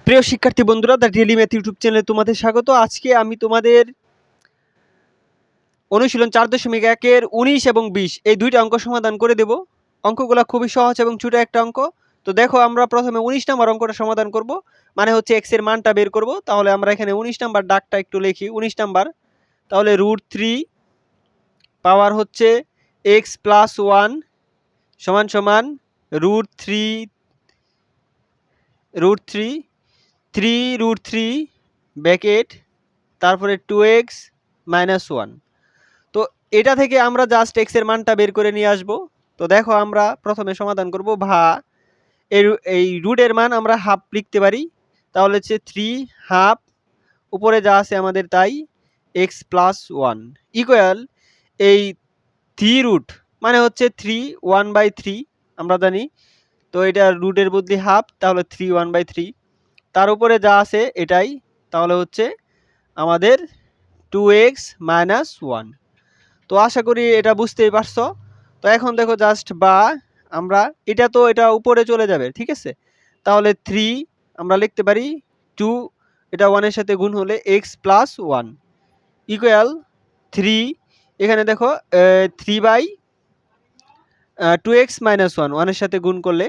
প্রিয় শিক্ষার্থী বন্ধুরা, দ্য ডেইলি ম্যাথ ইউটিউব চ্যানেলে তোমাদের স্বাগত। আজকে আমি তোমাদের অনুশীলন 4.1-এর 19 এবং 20 এই দুইটা অঙ্ক সমাধান করে দেব। অঙ্কগুলো খুবই সহজ এবং ছোট একটা অঙ্ক। তো দেখো, আমরা প্রথমে 19 নম্বর অঙ্কটা সমাধান করব, মানে হচ্ছে x এর মানটা বের করব। তাহলে আমরা এখানে 19 নম্বর দাগটা একটু লিখি। 19 নম্বর, তাহলে √3 পাওয়ার হচ্ছে x প্লাস 1 সমান সমান √3 3√3 ব্র্যাকেট তারপরে 2x মাইনাস 1। তো এটা থেকে আমরা জাস্ট x এর মানটা বের করে নিয়ে আসব। তো দেখো, আমরা প্রথমে সমাধান করব এই রুটের মান আমরা হাফ লিখতে পারি। তাহলে হচ্ছে 3 হাফ, উপরে যা আছে আমাদের তাই, x প্লাস 1 ইকুয়াল এই 3 রুট মানে হচ্ছে 3 1/3 আমরা জানি। তো এটা রুটের বদলে হাফ, তাহলে 3 1/3, তার উপরে যা আছে এটাই, তাহলে হচ্ছে আমাদের 2x মাইনাস 1। তো আশা করি এটা বুঝতেই পারছো। তো এখন দেখো জাস্ট আমরা এটা উপরে চলে যাবে, ঠিক আছে। তাহলে 3 আমরা লিখতে পারি 2, এটা 1 এর সাথে গুণ হলে x প্লাস 1 ইকুয়াল 3। এখানে দেখো 2x মাইনাস 1 1 এর সাথে গুণ করলে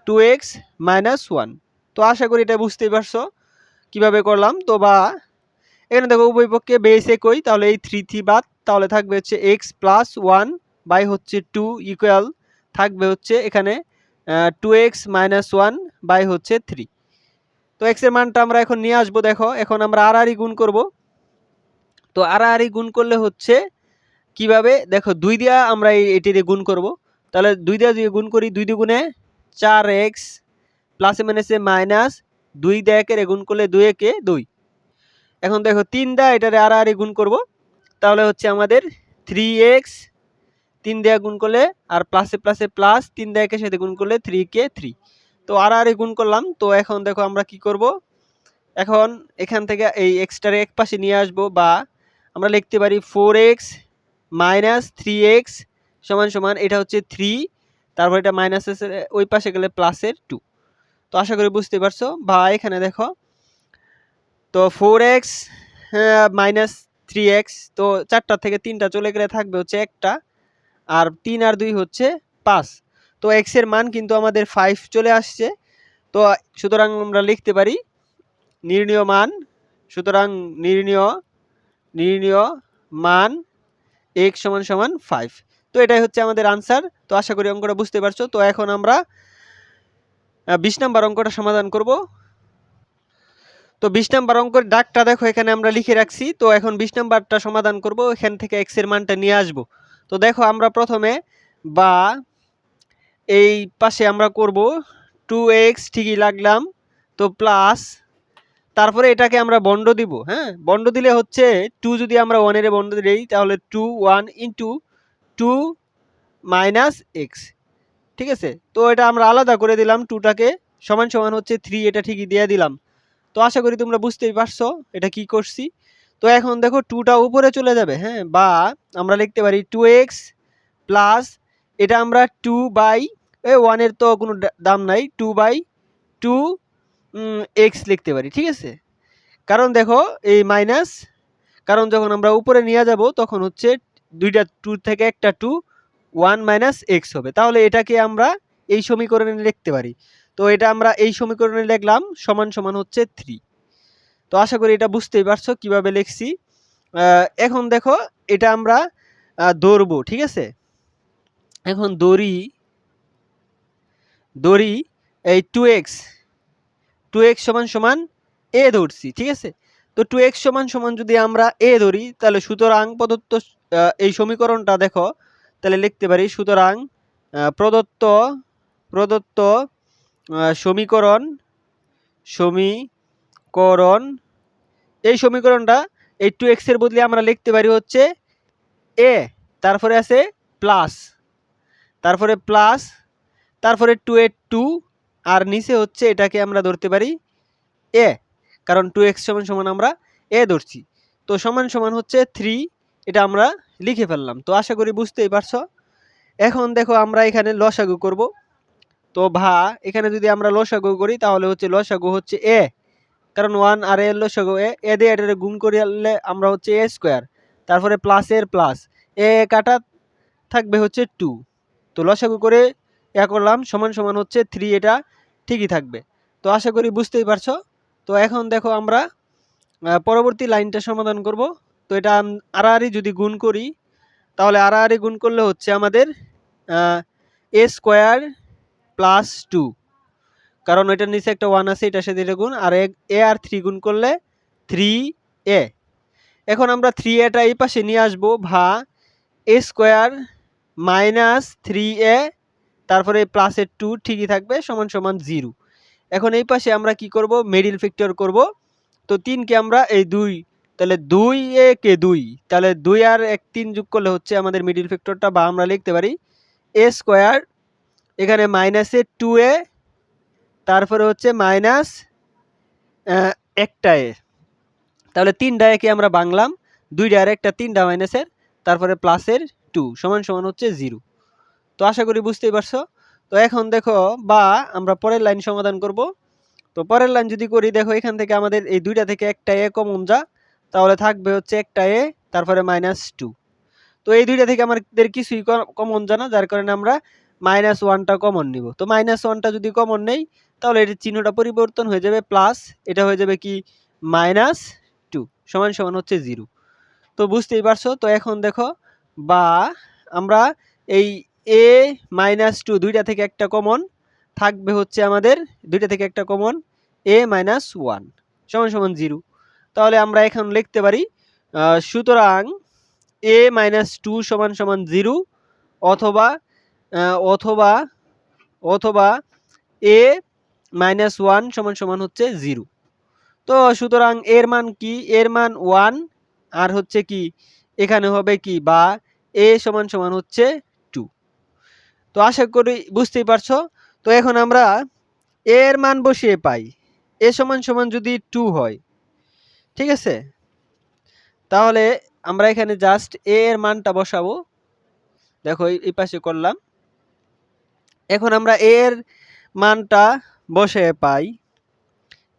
2x মাইনাস 1। তো আশা করি এটা বুঝতেই পারছো কিভাবে করলাম। তো এখানে দেখো উভয় পক্ষে বেস একই, তাহলে এই 3 বাদ, তাহলে থাকবে হচ্ছে x প্লাস 1 বাই হচ্ছে 2 ইকুয়াল থাকবে হচ্ছে এখানে 2x মাইনাস 1 বাই হচ্ছে 3। তো x এর মানটা আমরা এখন নিয়ে আসবো। দেখো, এখন আমরা আড়াআড়ি গুণ করব। তো আড়াআড়ি গুণ করলে হচ্ছে কিভাবে, দেখো 2 দিয়া আমরা এটি দিয়ে গুণ করব। তাহলে 2 দিয়ে যদি গুণ করি, 2 দ্বিগুণে 4x প্লাসে মাইনাসে মাইনাস 2 দিয়ে 1 গুণ করলে 2 একে 2। এখন দেখো 3 দা এটারে আড়াআড়ি গুণ করব, তাহলে হচ্ছে আমাদের 3x 3 দিয়ে গুণ করলে আর প্লাসে প্লাসে প্লাস 3 দিয়ে একের সাথে গুণ করলে 3 কে 3। তো আড়াআড়ি গুণ করলাম। তো এখন দেখো আমরা কি করব, এখন এখান থেকে এই এক্সটারে এক পাশে নিয়ে আসব, বা আমরা লিখতে পারি 4x মাইনাস 3x সমান সমান, এটা হচ্ছে 3, তারপর এটা মাইনাস ওই পাশে গেলে প্লাসের 2। তো আশা করি বুঝতে পারছো। বা এখানে দেখো, তো 4x মাইনাস 3x, তো 4টা থেকে 3টা চলে গেলে থাকবে হচ্ছে একটা, আর 3 আর 2 হচ্ছে 5। তো x এর মান কিন্তু আমাদের 5 চলে আসছে। তো সুতরাং আমরা লিখতে পারি নির্ণীয় মান, সুতরাং নির্ণীয় মান x সমান সমান 5। তো এটাই হচ্ছে আমাদের আনসার। তো আশা করি অঙ্কটা বুঝতে পারছো। তো এখন আমরা 20 নম্বর অঙ্কটা সমাধান করব। তো 20 নম্বর অঙ্কের দাগটা দেখো এখানে আমরা লিখে রাখছি। তো এখন 20 নম্বরটা সমাধান করব, এখান থেকে x এর মানটা নিয়ে আসব। তো দেখো, আমরা প্রথমে এই পাশে আমরা করব 2x, ঠিকই লাগলাম। তো প্লাস, তারপরে এটাকে আমরা বন্ড দিব। হ্যাঁ, বন্ড দিলে হচ্ছে 2 যদি আমরা 1 এর বন্ড দিই, তাহলে 2 1 ইন্টু 2 মাইনাস x, ঠিক আছে। তো এটা আমরা আলাদা করে দিলাম, 2টাকে সমান সমান হচ্ছে 3, এটা ঠিকই দিয়ে দিলাম। তো আশা করি তোমরা বুঝতেই পারছো এটা কি করছি। তো এখন দেখো 2টা উপরে চলে যাবে। হ্যাঁ, বা আমরা লিখতে পারি 2x প্লাস, এটা আমরা 2/1 এর তো কোনো দাম নাই, 2/2 x লিখতে পারি, ঠিক আছে। কারণ দেখো এই মাইনাস, কারণ যখন আমরা উপরে নিয়ে যাব তখন হচ্ছে 2 থেকে একটা 2 1 মাইনাস x হবে। তাহলে এটাকে আমরা এই সমীকরণে লিখতে পারি। তো এটা আমরা এই সমীকরণে লিখলাম সমান সমান হচ্ছে 3। তো আশা করি এটা বুঝতেই পারছো কিভাবে লিখছি। এখন দেখো, এটা আমরা ধরবো, ঠিক আছে। এখন দড়ি এই 2x সমান সমান a ধরছি, ঠিক আছে। তো 2x সমান সমান যদি আমরা a ধরি, তাহলে সুতরাং প্রদত্ত এই সমীকরণটা দেখো, তাহলে লিখতে পারি সুতরাং প্রদত্ত সমীকরণ এই সমীকরণটা এই 2x এর বদলে আমরা লিখতে পারি হচ্ছে a, তারপরে আছে প্লাস, তারপরে 2 এর 2, আর নিচে হচ্ছে এটাকে আমরা ধরতে পারি a, কারণ 2x সমান সমান আমরা a ধরছি। তো সমান সমান হচ্ছে 3, এটা আমরা লিখে ফেললাম। তো আশা করি বুঝতেই পারছো। এখন দেখো, আমরা এখানে লসাগু করব। তো এখানে যদি আমরা লসাগু করি, তাহলে হচ্ছে লসাগু হচ্ছে a, কারণ 1 আর এর লসাগু এ দিয়ে এটা গুণ করলে আমরা হচ্ছে এ স্কোয়ার, তারপরে প্লাসের প্লাস এ কাটা থাকবে হচ্ছে 2, তো লসাগু করে করলাম সমান সমান হচ্ছে 3, এটা ঠিকই থাকবে। তো আশা করি বুঝতেই পারছো। তো এখন দেখো আমরা পরবর্তী লাইনটা সমাধান করব। তো এটা আড়াআড়ি যদি গুণ করি তাহলে আড়াআড়ি গুণ করলে হচ্ছে আমাদের এ স্কোয়ার প্লাস 2, কারণ ওইটার নিচে একটা 1 আছে, এটার সাথে এটা গুণ, আর এ আর 3 গুণ করলে 3a। এখন আমরা 3a এই পাশে নিয়ে আসবো, ভা এ স্কোয়ার মাইনাস 3a তারপরে প্লাসের 2 ঠিকই থাকবে সমান সমান 0। এখন এই পাশে আমরা কি করব, মিডল ফ্যাক্টর করব। তো 3 কে আমরা এই 2, তাহলে 2a কে 2, তাহলে 2 আর 1 3 যোগ করলে হচ্ছে আমাদের মিডল ফ্যাক্টরটা, বা আমরা লিখতে পারি এ স্কোয়ার এখানে মাইনাসে 2a তারপরে হচ্ছে মাইনাস একটা এ, তাহলে 3টা একে আমরা বাংলাম, 2টা আর একটা 3টা মাইনাসের তারপরে প্লাসের 2 সমান সমান হচ্ছে 0। তো আশা করি বুঝতেই পারছো। তো এখন দেখো বা আমরা পরের লাইন সমাধান করব। তো পরের লাইন যদি করি, দেখো এখান থেকে আমাদের এই 2টা থেকে একটা এ কমন যা, তাহলে থাকবে হচ্ছে একটা এ তারপরে -2। তো এই 2টা থেকে আমাদের কিছুই কমন জানা, যার কারণে আমরা -1টা কমন নিব। তো -1টা যদি কমন নেই তাহলে এর চিহ্নটা পরিবর্তন হয়ে যাবে প্লাস, এটা হয়ে যাবে কি -2 সমান সমান হচ্ছে 0। তো বুঝতেই পারছো। তো এখন দেখো বা আমরা এই a -2 2টা থেকে একটা কমন থাকবে হচ্ছে আমাদের, 2টা থেকে একটা কমন a -1 সমান সমান 0। তাহলে আমরা এখন লিখতে পারি সুতরাং a -2 সমান সমান 0, অথবা অথবা অথবা a -1 সমান সমান হচ্ছে 0। তো সুতরাং এর মান কি, এর মান 1, আর হচ্ছে কি এখানে হবে কি বা a সমান সমান হচ্ছে 2। তো আশা করি বুঝতেই পারছো। তো এখন আমরা এর মান বসিয়ে পাই a সমান সমান যদি 2 হয়, ঠিক আছে, তাহলে আমরা এখানে জাস্ট a এর মানটা বসাবো। দেখো এই পাশে করলাম। এখন আমরা a এর মানটা বসিয়ে পাই,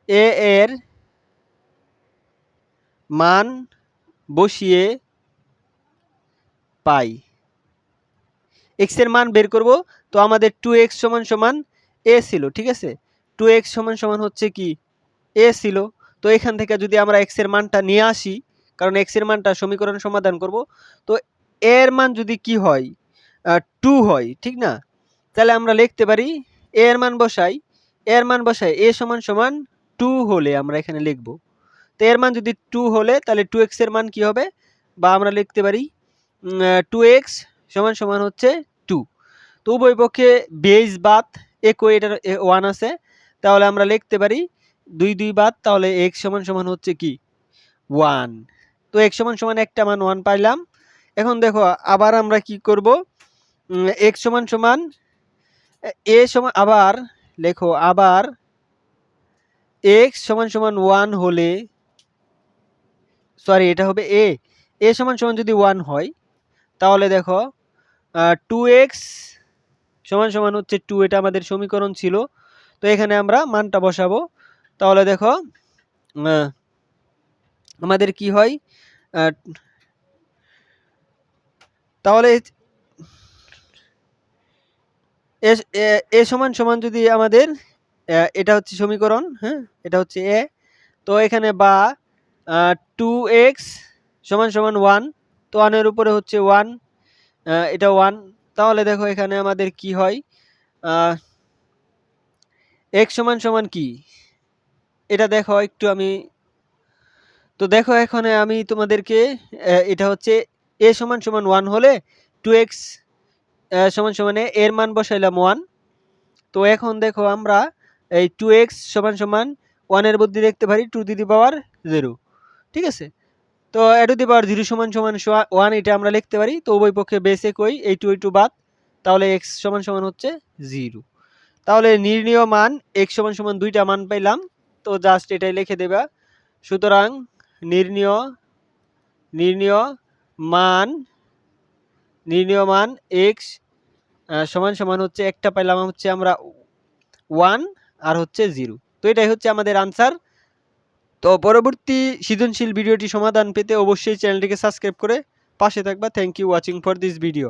a এর মান বসিয়ে পাই x এর মান বের করব। তো আমাদের 2x সমান সমান a ছিল, ঠিক আছে, 2x সমান সমান হচ্ছে কি a ছিল। তো এখান থেকে যদি আমরা x এর মানটা নিয়ে আসি, কারণ x এর মানটা সমীকরণ সমাধান করব, তো এর মান যদি কি হয় 2 হয়, ঠিক না, তাহলে আমরা লিখতে পারি এর মান বসাই, এর মান বসাই a সমান সমান 2 হলে আমরা এখানে লিখব। তো এর মান যদি 2 হলে তাহলে 2x এর মান কি হবে, বা আমরা লিখতে পারি 2x সমান সমান হচ্ছে 2। তো উভয় পক্ষে বেস বাদ একই, এটার 1 আছে, তাহলে আমরা লিখতে পারি 2 2 বাদ, তাহলে x সমান সমান হচ্ছে কি 1। তো x সমান সমান একটা মান 1 পাইলাম। এখন দেখো আবার আমরা কি করব, x সমান সমান a সমান, আবার লেখো, আবার x সমান সমান 1 হলে, সরি এটা হবে a সমান সমান যদি 1 হয়, তাহলে দেখো 2x সমান সমান হচ্ছে 2, এটা আমাদের সমীকরণ ছিল। তো এখানে আমরা মানটা বসাবো। তাহলে দেখো আমাদের কি হয়, তাহলে এ সমান সমান যদি আমাদের এটা হচ্ছে সমীকরণ, হ্যাঁ এটা হচ্ছে এ। তো এখানে বা 2x সমান সমান 1, তো 1 এর উপরে হচ্ছে 1, এটা 1। তাহলে দেখো এখানে আমাদের কি হয়, x সমান সমান কি, এটা দেখো একটু আমি, তো দেখো এখানে আমি তোমাদেরকে এটা হচ্ছে a সমান সমান 1 হলে 2x সমান সমান এর মান বসাইলাম 1। তো এখন দেখো আমরা এই 2x সমান সমান 1 এর বদলে দেখতে পারি 2 টু দি পাওয়ার 0, ঠিক আছে। তো a টু দি পাওয়ার 0 সমান সমান 1, এটা আমরা লিখতে পারি। তো উভয় পক্ষে বেস একই, এই 2 বাদ, তাহলে x সমান সমান হচ্ছে 0। তাহলে নির্ণীয় মান x সমান সমান 2টা মান পাইলাম। তো জাস্ট এটাই লিখে দেবা। সুতরাং নির্ণীয় মান x সমান সমান হচ্ছে একটা পাইলাম হচ্ছে আমরা 1 আর হচ্ছে 0। তো এটাই হচ্ছে আমাদের আনসার। তো পরবর্তী সৃজনশীল ভিডিওটি সমাধান পেতে অবশ্যই চ্যানেলটিকে সাবস্ক্রাইব করে পাশে থাকবা। Thank you watching for this video.